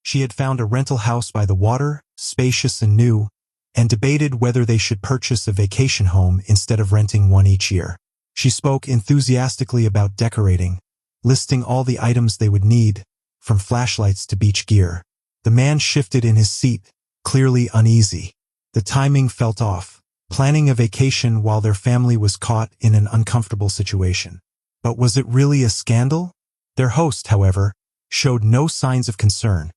She had found a rental house by the water, spacious and new, and debated whether they should purchase a vacation home instead of renting one each year. She spoke enthusiastically about decorating, listing all the items they would need, from flashlights to beach gear. The man shifted in his seat, clearly uneasy. The timing felt off, planning a vacation while their family was caught in an uncomfortable situation. But was it really a scandal? Their host, however, showed no signs of concern,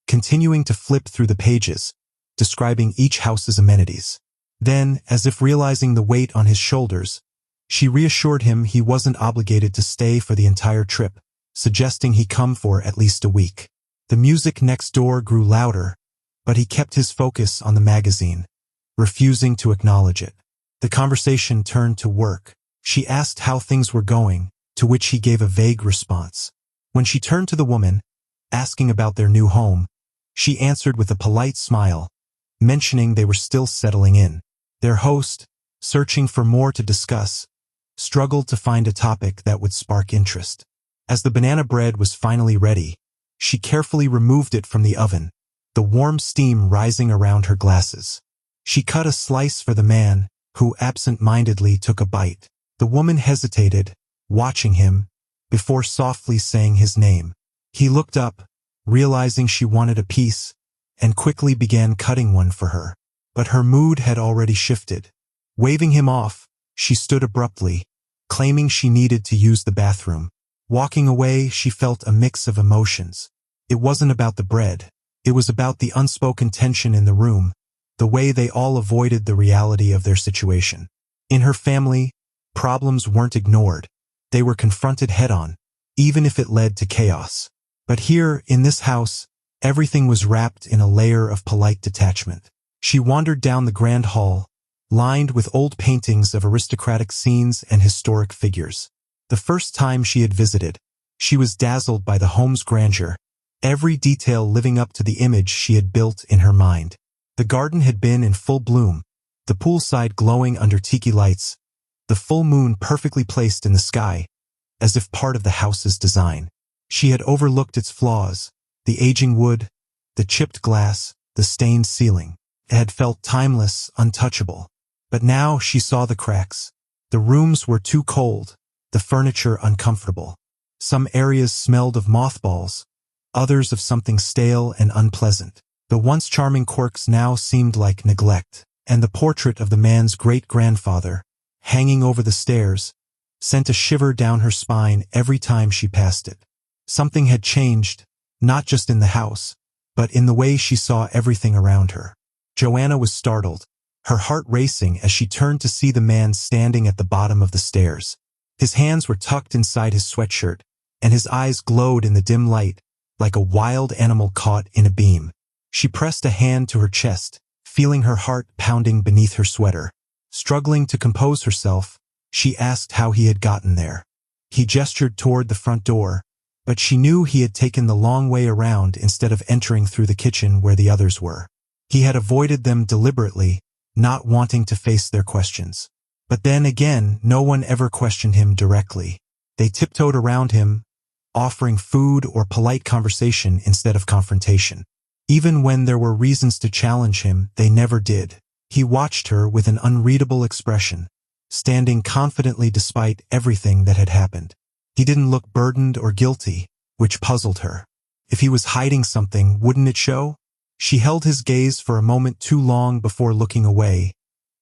continuing to flip through the pages, describing each house's amenities. Then, as if realizing the weight on his shoulders, she reassured him he wasn't obligated to stay for the entire trip, suggesting he come for at least a week. The music next door grew louder, but he kept his focus on the magazine, refusing to acknowledge it. The conversation turned to work. She asked how things were going, to which he gave a vague response. When she turned to the woman, asking about their new home, she answered with a polite smile, mentioning they were still settling in. Their host, searching for more to discuss, struggled to find a topic that would spark interest. As the banana bread was finally ready, she carefully removed it from the oven, the warm steam rising around her glasses. She cut a slice for the man, who absent-mindedly took a bite. The woman hesitated, watching him, before softly saying his name. He looked up, realizing she wanted a piece, and quickly began cutting one for her. But her mood had already shifted. Waving him off, she stood abruptly, claiming she needed to use the bathroom. Walking away, she felt a mix of emotions. It wasn't about the bread. It was about the unspoken tension in the room, the way they all avoided the reality of their situation. In her family, problems weren't ignored. They were confronted head-on, even if it led to chaos. But here, in this house, everything was wrapped in a layer of polite detachment. She wandered down the grand hall, lined with old paintings of aristocratic scenes and historic figures. The first time she had visited, she was dazzled by the home's grandeur, every detail living up to the image she had built in her mind. The garden had been in full bloom, the poolside glowing under tiki lights, the full moon perfectly placed in the sky, as if part of the house's design. She had overlooked its flaws, the aging wood, the chipped glass, the stained ceiling. It had felt timeless, untouchable. But now she saw the cracks. The rooms were too cold, the furniture uncomfortable. Some areas smelled of mothballs, others of something stale and unpleasant. The once charming quirks now seemed like neglect, and the portrait of the man's great-grandfather, hanging over the stairs, sent a shiver down her spine every time she passed it. Something had changed, not just in the house, but in the way she saw everything around her. Joanna was startled, her heart racing as she turned to see the man standing at the bottom of the stairs. His hands were tucked inside his sweatshirt, and his eyes glowed in the dim light, like a wild animal caught in a beam. She pressed a hand to her chest, feeling her heart pounding beneath her sweater. Struggling to compose herself, she asked how he had gotten there. He gestured toward the front door, but she knew he had taken the long way around instead of entering through the kitchen where the others were. He had avoided them deliberately, not wanting to face their questions. But then again, no one ever questioned him directly. They tiptoed around him, offering food or polite conversation instead of confrontation. Even when there were reasons to challenge him, they never did. He watched her with an unreadable expression, standing confidently despite everything that had happened. He didn't look burdened or guilty, which puzzled her. If he was hiding something, wouldn't it show? She held his gaze for a moment too long before looking away,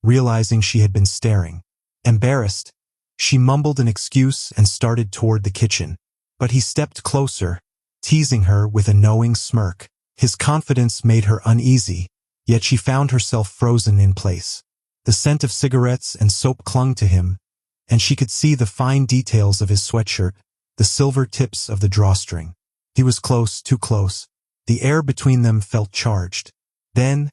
realizing she had been staring. Embarrassed, she mumbled an excuse and started toward the kitchen. But he stepped closer, teasing her with a knowing smirk. His confidence made her uneasy, yet she found herself frozen in place. The scent of cigarettes and soap clung to him, and she could see the fine details of his sweatshirt, the silver tips of the drawstring. He was close, too close. The air between them felt charged. Then,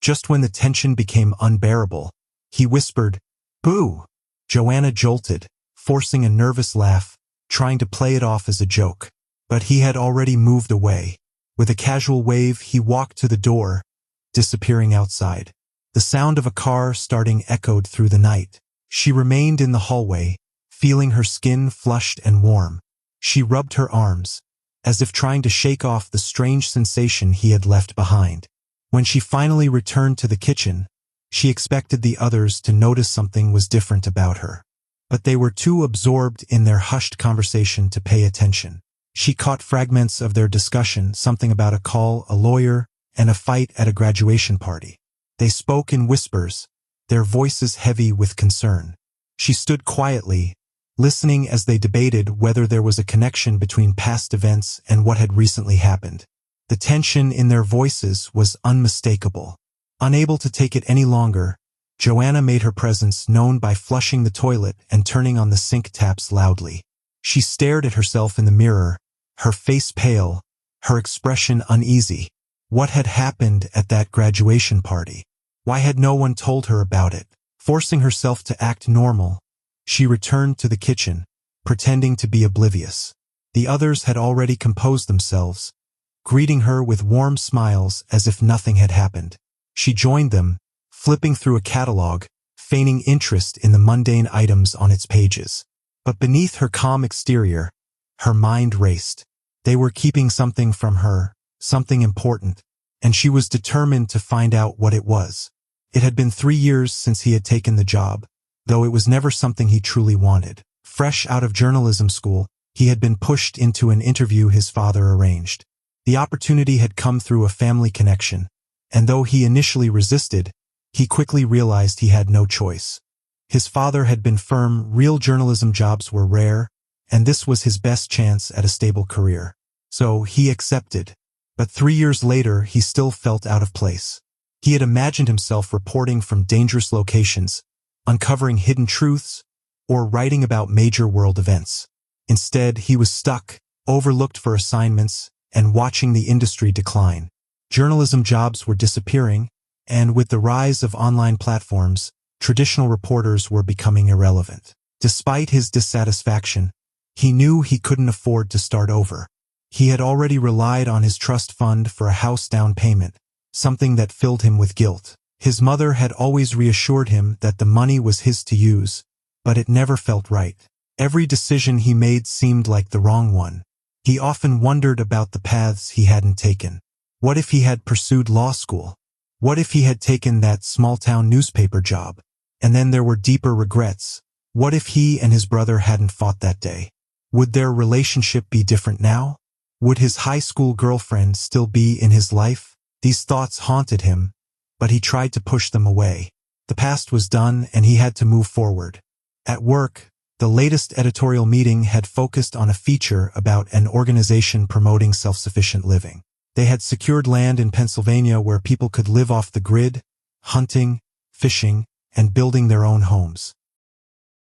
just when the tension became unbearable, he whispered, "Boo!" Joanna jolted, forcing a nervous laugh, trying to play it off as a joke. But he had already moved away. With a casual wave, he walked to the door, disappearing outside. The sound of a car starting echoed through the night. She remained in the hallway, feeling her skin flushed and warm. She rubbed her arms, as if trying to shake off the strange sensation he had left behind. When she finally returned to the kitchen, she expected the others to notice something was different about her. But they were too absorbed in their hushed conversation to pay attention. She caught fragments of their discussion, something about a call, a lawyer, and a fight at a graduation party. They spoke in whispers, their voices heavy with concern. She stood quietly, listening as they debated whether there was a connection between past events and what had recently happened. The tension in their voices was unmistakable. Unable to take it any longer, Joanna made her presence known by flushing the toilet and turning on the sink taps loudly. She stared at herself in the mirror, her face pale, her expression uneasy. What had happened at that graduation party? Why had no one told her about it? Forcing herself to act normal, she returned to the kitchen, pretending to be oblivious. The others had already composed themselves, greeting her with warm smiles as if nothing had happened. She joined them, flipping through a catalog, feigning interest in the mundane items on its pages. But beneath her calm exterior, her mind raced. They were keeping something from her, something important, and she was determined to find out what it was. It had been 3 years since he had taken the job, though it was never something he truly wanted. Fresh out of journalism school, he had been pushed into an interview his father arranged. The opportunity had come through a family connection, and though he initially resisted, he quickly realized he had no choice. His father had been firm, real journalism jobs were rare, and this was his best chance at a stable career. So he accepted. But 3 years later, he still felt out of place. He had imagined himself reporting from dangerous locations, uncovering hidden truths, or writing about major world events. Instead, he was stuck, overlooked for assignments, and watching the industry decline. Journalism jobs were disappearing, and with the rise of online platforms, traditional reporters were becoming irrelevant. Despite his dissatisfaction, he knew he couldn't afford to start over. He had already relied on his trust fund for a house down payment, something that filled him with guilt. His mother had always reassured him that the money was his to use, but it never felt right. Every decision he made seemed like the wrong one. He often wondered about the paths he hadn't taken. What if he had pursued law school? What if he had taken that small-town newspaper job? And then there were deeper regrets. What if he and his brother hadn't fought that day? Would their relationship be different now? Would his high school girlfriend still be in his life? These thoughts haunted him, but he tried to push them away. The past was done and he had to move forward. At work, the latest editorial meeting had focused on a feature about an organization promoting self-sufficient living. They had secured land in Pennsylvania where people could live off the grid, hunting, fishing, and building their own homes.